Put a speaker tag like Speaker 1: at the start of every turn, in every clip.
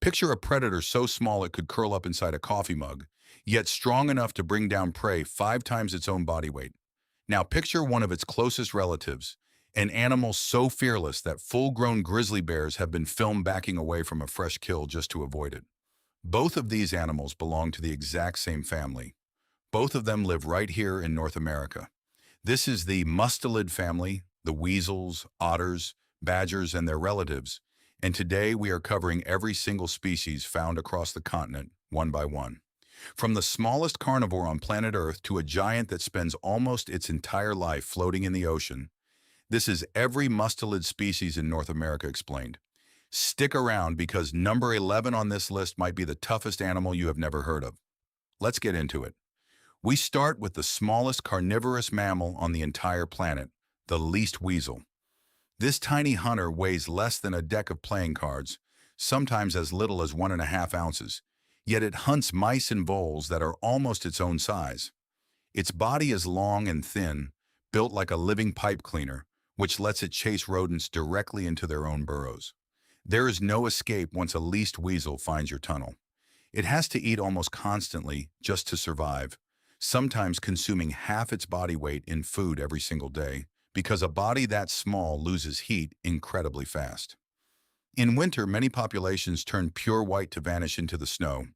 Speaker 1: Picture a predator so small it could curl up inside a coffee mug, yet strong enough to bring down prey 5 times its own body weight. Now picture one of its closest relatives, an animal so fearless that full-grown grizzly bears have been filmed backing away from a fresh kill just to avoid it. Both of these animals belong to the exact same family. Both of them live right here in North America. This is the Mustelid family, the weasels, otters, badgers, and their relatives, and today we are covering every single species found across the continent, one by one. From the smallest carnivore on planet Earth to a giant that spends almost its entire life floating in the ocean, this is every mustelid species in North America explained. Stick around because number 11 on this list might be the toughest animal you have never heard of. Let's get into it. We start with the smallest carnivorous mammal on the entire planet, the least weasel. This tiny hunter weighs less than a deck of playing cards, sometimes as little as 1.5 ounces, yet it hunts mice and voles that are almost its own size. Its body is long and thin, built like a living pipe cleaner, which lets it chase rodents directly into their own burrows. There is no escape once a least weasel finds your tunnel. It has to eat almost constantly just to survive, sometimes consuming half its body weight in food every single day, because a body that small loses heat incredibly fast. In winter, many populations turn pure white to vanish into the snow,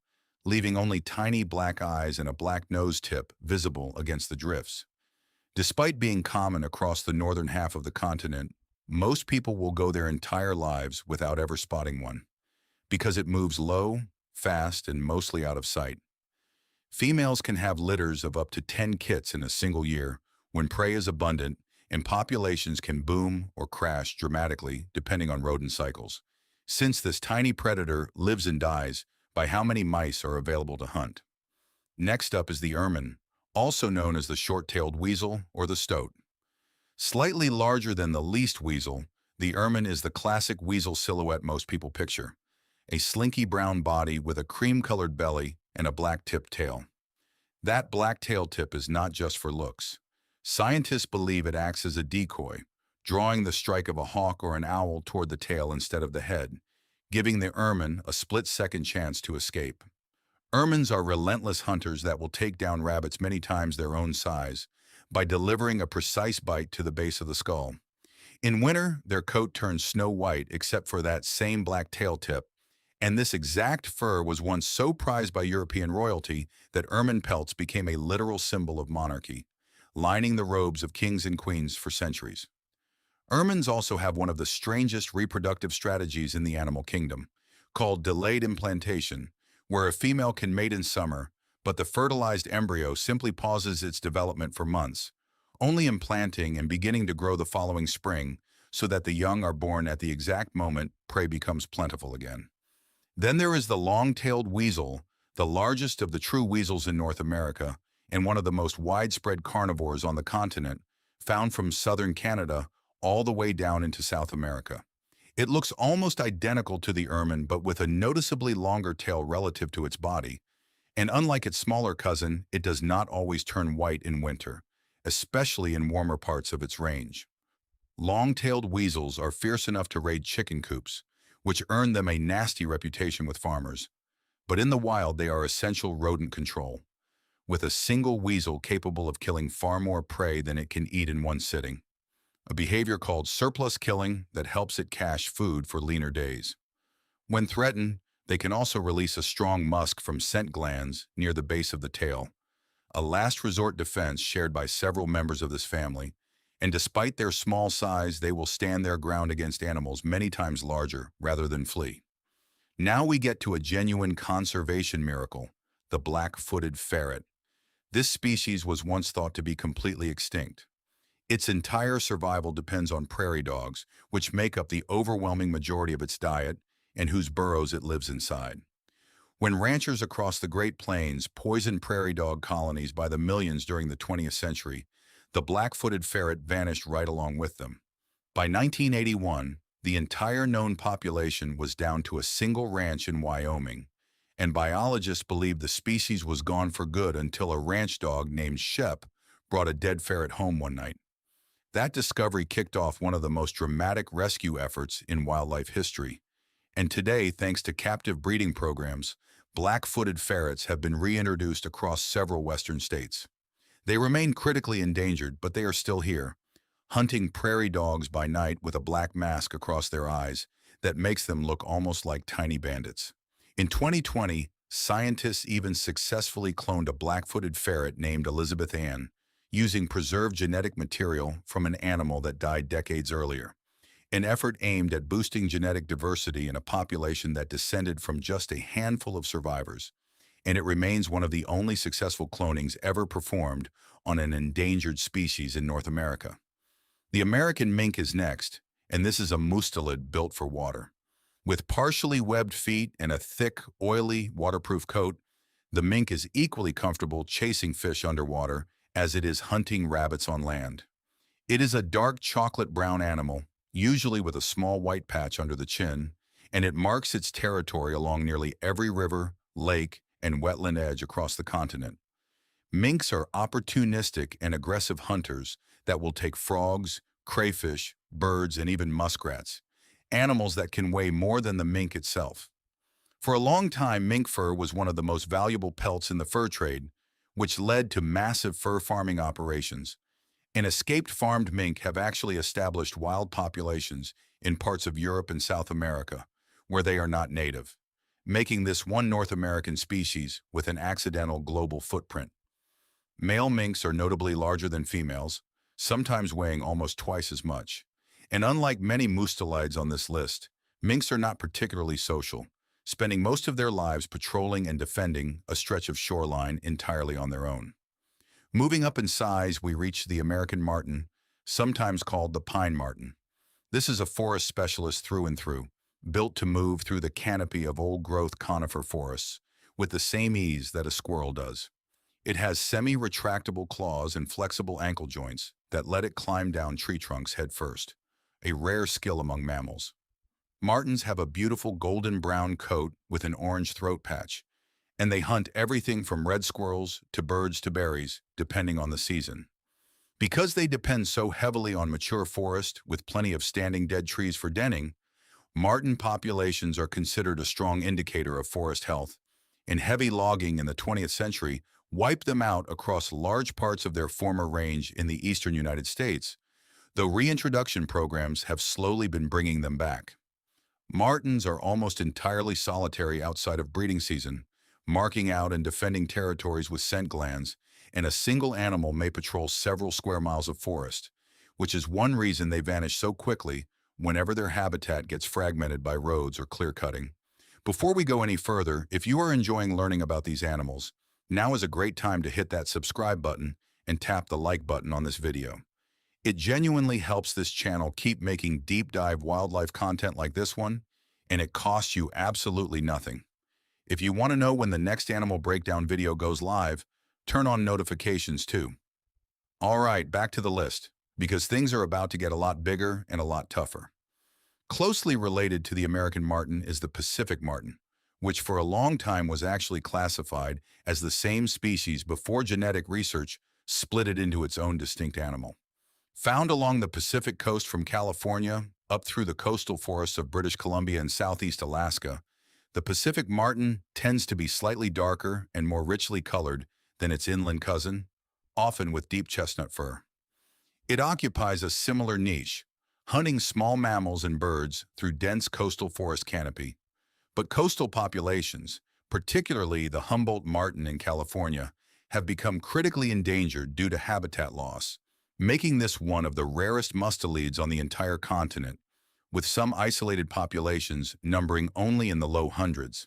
Speaker 1: leaving only tiny black eyes and a black nose tip visible against the drifts. Despite being common across the northern half of the continent, most people will go their entire lives without ever spotting one, because it moves low, fast, and mostly out of sight. Females can have litters of up to 10 kits in a single year when prey is abundant, and populations can boom or crash dramatically depending on rodent cycles, since this tiny predator lives and dies by how many mice are available to hunt. Next up is the ermine, also known as the short-tailed weasel or the stoat. Slightly larger than the least weasel, the ermine is the classic weasel silhouette most people picture, a slinky brown body with a cream-colored belly and a black-tipped tail. That black tail tip is not just for looks. Scientists believe it acts as a decoy, drawing the strike of a hawk or an owl toward the tail instead of the head, giving the ermine a split-second chance to escape. Ermines are relentless hunters that will take down rabbits many times their own size by delivering a precise bite to the base of the skull. In winter, their coat turns snow white except for that same black tail tip, and this exact fur was once so prized by European royalty that ermine pelts became a literal symbol of monarchy, lining the robes of kings and queens for centuries. Ermines also have one of the strangest reproductive strategies in the animal kingdom, called delayed implantation, where a female can mate in summer, but the fertilized embryo simply pauses its development for months, only implanting and beginning to grow the following spring so that the young are born at the exact moment prey becomes plentiful again. Then there is the long-tailed weasel, the largest of the true weasels in North America, and one of the most widespread carnivores on the continent, found from southern Canada all the way down into South America. It looks almost identical to the ermine, but with a noticeably longer tail relative to its body. And unlike its smaller cousin, it does not always turn white in winter, especially in warmer parts of its range. Long-tailed weasels are fierce enough to raid chicken coops, which earned them a nasty reputation with farmers. But in the wild, they are essential rodent control, with a single weasel capable of killing far more prey than it can eat in one sitting, a behavior called surplus killing that helps it cache food for leaner days. When threatened, they can also release a strong musk from scent glands near the base of the tail, a last resort defense shared by several members of this family, and despite their small size, they will stand their ground against animals many times larger rather than flee. Now we get to a genuine conservation miracle, the black-footed ferret. This species was once thought to be completely extinct. Its entire survival depends on prairie dogs, which make up the overwhelming majority of its diet and whose burrows it lives inside. When ranchers across the Great Plains poisoned prairie dog colonies by the millions during the 20th century, the black-footed ferret vanished right along with them. By 1981, the entire known population was down to a single ranch in Wyoming, and biologists believed the species was gone for good until a ranch dog named Shep brought a dead ferret home one night. That discovery kicked off one of the most dramatic rescue efforts in wildlife history, And today, thanks to captive breeding programs, black-footed ferrets have been reintroduced across several western states. They remain critically endangered, but they are still here, hunting prairie dogs by night with a black mask across their eyes that makes them look almost like tiny bandits. In 2020, scientists even successfully cloned a black-footed ferret named Elizabeth Ann, using preserved genetic material from an animal that died decades earlier, an effort aimed at boosting genetic diversity in a population that descended from just a handful of survivors, and it remains one of the only successful clonings ever performed on an endangered species in North America. The American mink is next, and this is a mustelid built for water. With partially webbed feet and a thick, oily, waterproof coat, the mink is equally comfortable chasing fish underwater as it is hunting rabbits on land. It is a dark chocolate brown animal, usually with a small white patch under the chin, and it marks its territory along nearly every river, lake, and wetland edge across the continent. Minks are opportunistic and aggressive hunters that will take frogs, crayfish, birds, and even muskrats, animals that can weigh more than the mink itself. For a long time, mink fur was one of the most valuable pelts in the fur trade, which led to massive fur farming operations. And escaped farmed mink have actually established wild populations in parts of Europe and South America, where they are not native, making this one North American species with an accidental global footprint. Male minks are notably larger than females, sometimes weighing almost twice as much. And unlike many mustelids on this list, minks are not particularly social, spending most of their lives patrolling and defending a stretch of shoreline entirely on their own. Moving up in size, we reach the American marten, sometimes called the pine marten. This is a forest specialist through and through, built to move through the canopy of old-growth conifer forests with the same ease that a squirrel does. It has semi-retractable claws and flexible ankle joints that let it climb down tree trunks head first, a rare skill among mammals. Martens have a beautiful golden brown coat with an orange throat patch, and they hunt everything from red squirrels to birds to berries, depending on the season. Because they depend so heavily on mature forest with plenty of standing dead trees for denning, marten populations are considered a strong indicator of forest health, and heavy logging in the 20th century wiped them out across large parts of their former range in the eastern United States, though reintroduction programs have slowly been bringing them back. Martens are almost entirely solitary outside of breeding season, marking out and defending territories with scent glands, and a single animal may patrol several square miles of forest, which is one reason they vanish so quickly whenever their habitat gets fragmented by roads or clear cutting. Before we go any further, if you are enjoying learning about these animals, now is a great time to hit that subscribe button and tap the like button on this video. It genuinely helps this channel keep making deep dive wildlife content like this one, and it costs you absolutely nothing. If you want to know when the next animal breakdown video goes live, turn on notifications too. All right, back to the list, because things are about to get a lot bigger and a lot tougher. Closely related to the American marten is the Pacific marten, which for a long time was actually classified as the same species before genetic research split it into its own distinct animal. Found along the Pacific coast from California up through the coastal forests of British Columbia and southeast Alaska, the Pacific marten tends to be slightly darker and more richly colored than its inland cousin, often with deep chestnut fur. It occupies a similar niche, hunting small mammals and birds through dense coastal forest canopy. But coastal populations, particularly the Humboldt marten in California, have become critically endangered due to habitat loss, making this one of the rarest mustelids on the entire continent, with some isolated populations numbering only in the low hundreds.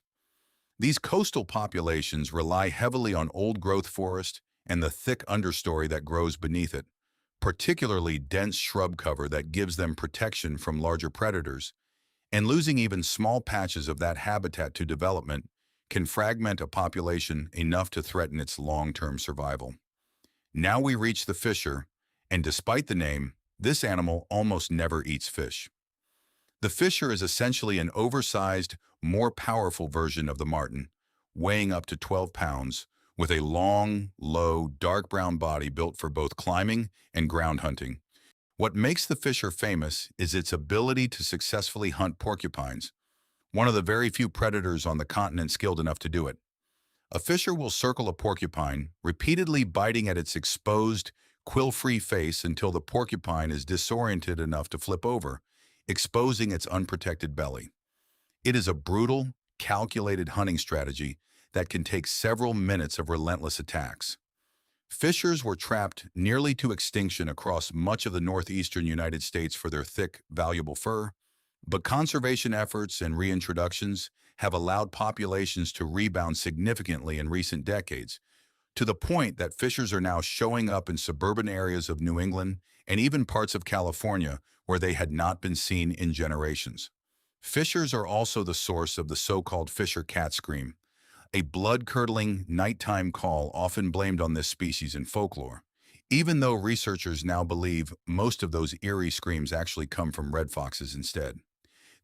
Speaker 1: These coastal populations rely heavily on old-growth forest and the thick understory that grows beneath it, particularly dense shrub cover that gives them protection from larger predators, and losing even small patches of that habitat to development can fragment a population enough to threaten its long-term survival. Now we reach the fisher, and despite the name, this animal almost never eats fish. The fisher is essentially an oversized, more powerful version of the marten, weighing up to 12 pounds, with a long, low, dark brown body built for both climbing and ground hunting. What makes the fisher famous is its ability to successfully hunt porcupines, one of the very few predators on the continent skilled enough to do it. A fisher will circle a porcupine, repeatedly biting at its exposed, quill-free face until the porcupine is disoriented enough to flip over, exposing its unprotected belly. It is a brutal, calculated hunting strategy that can take several minutes of relentless attacks. Fishers were trapped nearly to extinction across much of the northeastern United States for their thick, valuable fur, but conservation efforts and reintroductions have allowed populations to rebound significantly in recent decades, to the point that fishers are now showing up in suburban areas of New England and even parts of California where they had not been seen in generations. Fishers are also the source of the so-called fisher cat scream, a blood-curdling nighttime call often blamed on this species in folklore, even though researchers now believe most of those eerie screams actually come from red foxes instead.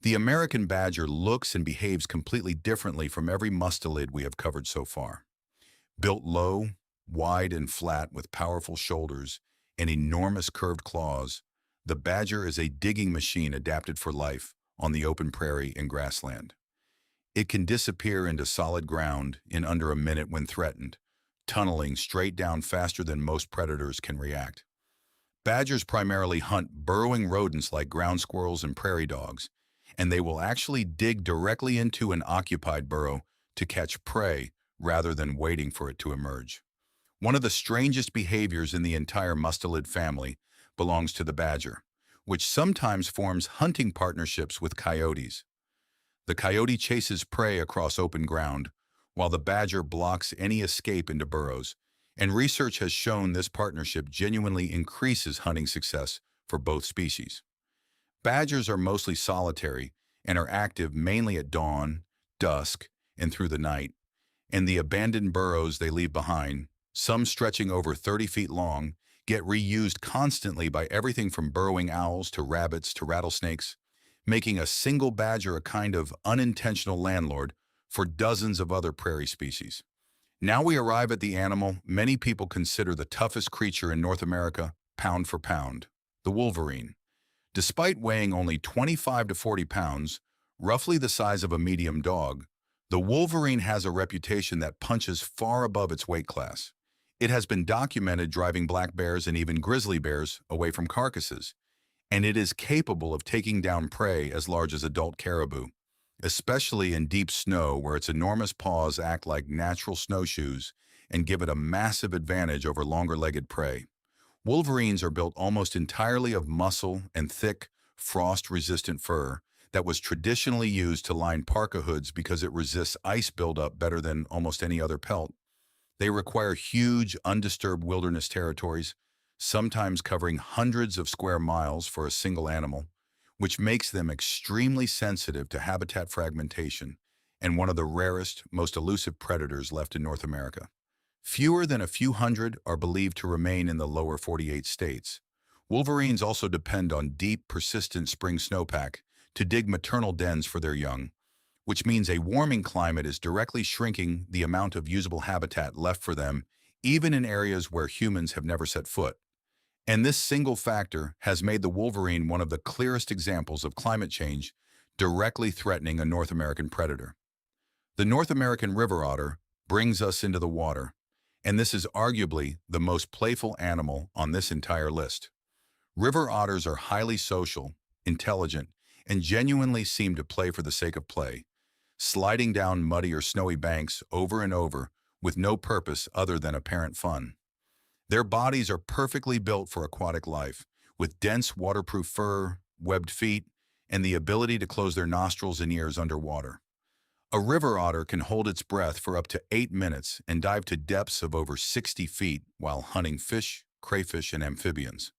Speaker 1: The American badger looks and behaves completely differently from every mustelid we have covered so far. Built low, wide and flat with powerful shoulders and enormous curved claws, the badger is a digging machine adapted for life on the open prairie and grassland. It can disappear into solid ground in under a minute when threatened, tunneling straight down faster than most predators can react. Badgers primarily hunt burrowing rodents like ground squirrels and prairie dogs, and they will actually dig directly into an occupied burrow to catch prey rather than waiting for it to emerge. One of the strangest behaviors in the entire mustelid family belongs to the badger, which sometimes forms hunting partnerships with coyotes. The coyote chases prey across open ground, while the badger blocks any escape into burrows, and research has shown this partnership genuinely increases hunting success for both species. Badgers are mostly solitary and are active mainly at dawn, dusk, and through the night, and the abandoned burrows they leave behind, some stretching over 30 feet long, get reused constantly by everything from burrowing owls to rabbits to rattlesnakes, making a single badger a kind of unintentional landlord for dozens of other prairie species. Now we arrive at the animal many people consider the toughest creature in North America, pound for pound, the wolverine. Despite weighing only 25 to 40 pounds, roughly the size of a medium dog, the wolverine has a reputation that punches far above its weight class. It has been documented driving black bears and even grizzly bears away from carcasses, and it is capable of taking down prey as large as adult caribou, especially in deep snow where its enormous paws act like natural snowshoes and give it a massive advantage over longer-legged prey. Wolverines are built almost entirely of muscle and thick, frost-resistant fur that was traditionally used to line parka hoods because it resists ice buildup better than almost any other pelt. They require huge, undisturbed wilderness territories, sometimes covering hundreds of square miles for a single animal, which makes them extremely sensitive to habitat fragmentation and one of the rarest, most elusive predators left in North America. Fewer than a few hundred are believed to remain in the lower 48 states. Wolverines also depend on deep, persistent spring snowpack to dig maternal dens for their young, which means a warming climate is directly shrinking the amount of usable habitat left for them, even in areas where humans have never set foot. And this single factor has made the wolverine one of the clearest examples of climate change directly threatening a North American predator. The North American river otter brings us into the water, and this is arguably the most playful animal on this entire list. River otters are highly social, intelligent, and genuinely seem to play for the sake of play, sliding down muddy or snowy banks over and over with no purpose other than apparent fun. Their bodies are perfectly built for aquatic life, with dense waterproof fur, webbed feet, and the ability to close their nostrils and ears underwater. A river otter can hold its breath for up to 8 minutes and dive to depths of over 60 feet while hunting fish, crayfish, and amphibians.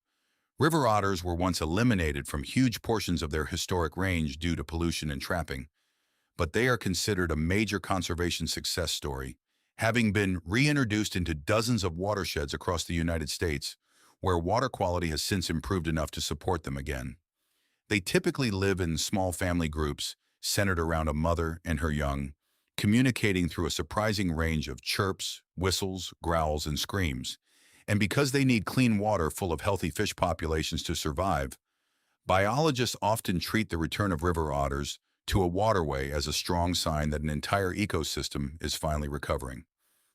Speaker 1: River otters were once eliminated from huge portions of their historic range due to pollution and trapping, but they are considered a major conservation success story, having been reintroduced into dozens of watersheds across the United States, where water quality has since improved enough to support them again. They typically live in small family groups, centered around a mother and her young, communicating through a surprising range of chirps, whistles, growls, and screams. And because they need clean water full of healthy fish populations to survive, biologists often treat the return of river otters to a waterway as a strong sign that an entire ecosystem is finally recovering.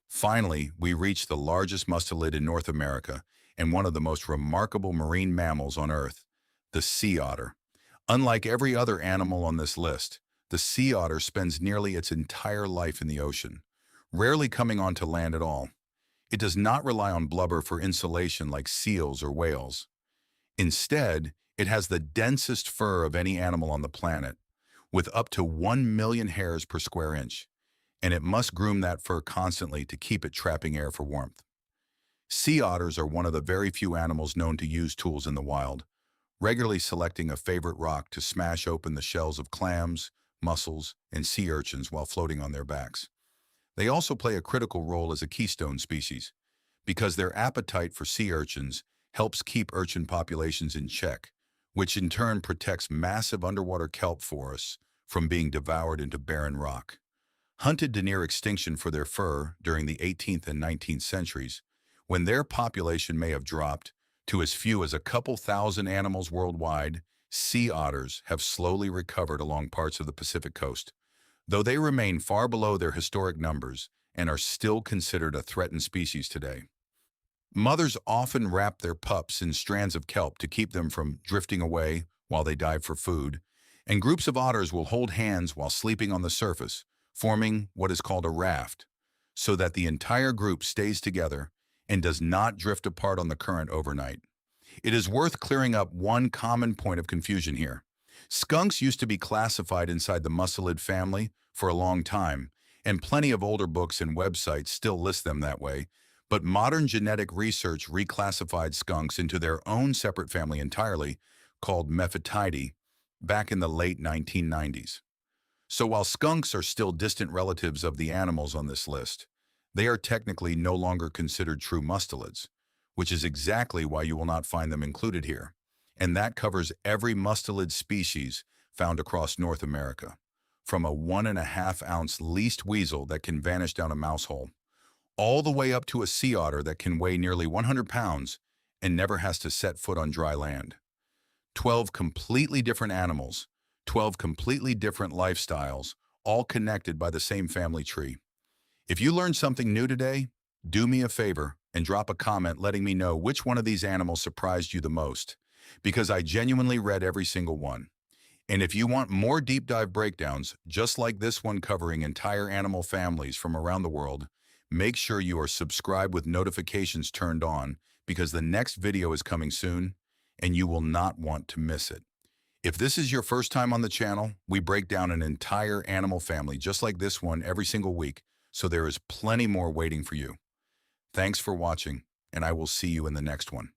Speaker 1: Finally, we reach the largest mustelid in North America and one of the most remarkable marine mammals on Earth, the sea otter. Unlike every other animal on this list, the sea otter spends nearly its entire life in the ocean, rarely coming onto land at all. It does not rely on blubber for insulation like seals or whales. Instead, it has the densest fur of any animal on the planet, with up to 1 million hairs per square inch, and it must groom that fur constantly to keep it trapping air for warmth. Sea otters are one of the very few animals known to use tools in the wild, regularly selecting a favorite rock to smash open the shells of clams, mussels, and sea urchins while floating on their backs. They also play a critical role as a keystone species, because their appetite for sea urchins helps keep urchin populations in check, which in turn protects massive underwater kelp forests from being devoured into barren rock. Hunted to near extinction for their fur during the 18th and 19th centuries, when their population may have dropped to as few as a couple thousand animals worldwide, sea otters have slowly recovered along parts of the Pacific coast, though they remain far below their historic numbers and are still considered a threatened species today. Mothers often wrap their pups in strands of kelp to keep them from drifting away while they dive for food, and groups of otters will hold hands while sleeping on the surface, forming what is called a raft, so that the entire group stays together and does not drift apart on the current overnight. It is worth clearing up one common point of confusion here. Skunks used to be classified inside the Mustelid family for a long time, and plenty of older books and websites still list them that way, but modern genetic research reclassified skunks into their own separate family entirely, called Mephitidae, back in the late 1990s. So while skunks are still distant relatives of the animals on this list, they are technically no longer considered true mustelids, which is exactly why you will not find them included here. And that covers every mustelid species found across North America, from a 1.5-ounce least weasel that can vanish down a mouse hole, all the way up to a sea otter that can weigh nearly 100 pounds and never has to set foot on dry land. 12 completely different animals, 12 completely different lifestyles, all connected by the same family tree. If you learned something new today, do me a favor and drop a comment letting me know which one of these animals surprised you the most, because I genuinely read every single one. And if you want more deep dive breakdowns, just like this one covering entire animal families from around the world, make sure you are subscribed with notifications turned on, because the next video is coming soon and you will not want to miss it. If this is your first time on the channel, we break down an entire animal family just like this one every single week, so there is plenty more waiting for you. Thanks for watching, and I will see you in the next one.